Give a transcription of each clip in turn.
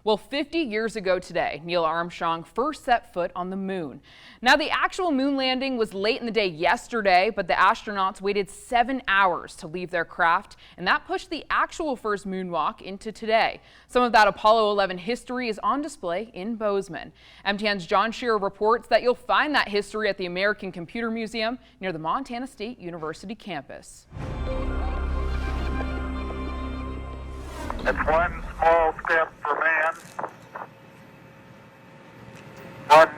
Well, 50 years ago today, Neil Armstrong first set foot on the moon. Now, the actual moon landing was late in the day yesterday, but the astronauts waited 7 hours to leave their craft, and that pushed the actual first moonwalk into today. Some of that Apollo 11 history is on display in Bozeman. MTN's John Shearer reports that you'll find that history at the American Computer Museum near the Montana State University campus. It's one small step for man, one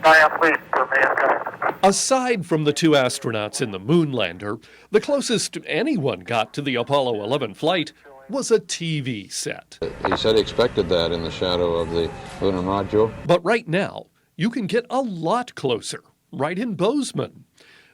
giant leap for mankind. Aside from the two astronauts in the moon lander, the closest anyone got to the Apollo 11 flight was a TV set. He said he expected that in the shadow of the lunar module. But right now, you can get a lot closer, right in Bozeman.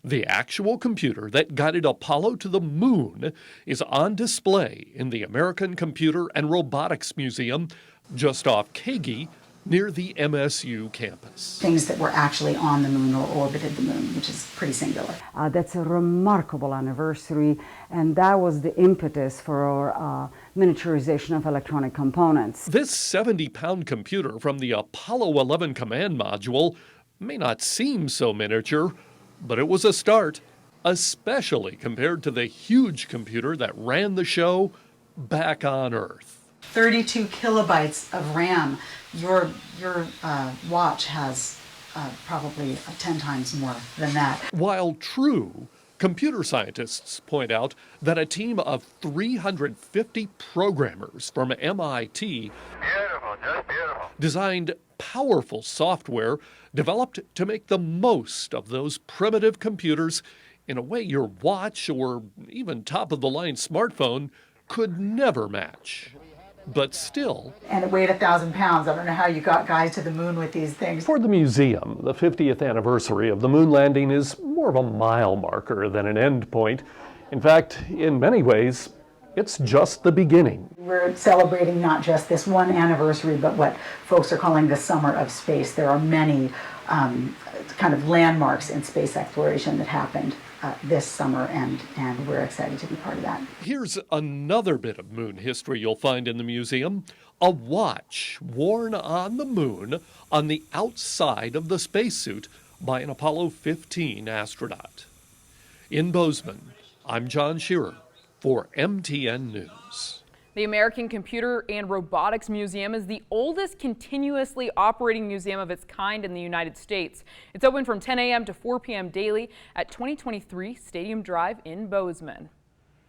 The actual computer that guided Apollo to the moon is on display in the American Computer and Robotics Museum just off Kagy near the MSU campus. Things that were actually on the moon or orbited the moon, which is pretty singular. That's a remarkable anniversary, and that was the impetus for our miniaturization of electronic components. This 70-pound computer from the Apollo 11 command module may not seem so miniature, but it was a start, especially compared to the huge computer that ran the show back on Earth. 32 kilobytes of RAM. Your watch has probably 10 times more than that. While true, computer scientists point out that a team of 350 programmers from MIT designed powerful software developed to make the most of those primitive computers in a way your watch or even top-of-the-line smartphone could never match. But still... And it weighed 1,000 pounds. I don't know how you got guys to the moon with these things. For the museum, the 50th anniversary of the moon landing is more of a mile marker than an end point. In fact, in many ways, it's just the beginning. We're celebrating not just this one anniversary, but what folks are calling the summer of space. There are many kind of landmarks in space exploration that happened this summer, and we're excited to be part of that. Here's another bit of moon history you'll find in the museum. A watch worn on the moon on the outside of the spacesuit by an Apollo 15 astronaut. In Bozeman, I'm John Shearer for MTN News. The American Computer and Robotics Museum is the oldest continuously operating museum of its kind in the United States. It's open from 10 a.m. to 4 p.m. daily at 2023 Stadium Drive in Bozeman.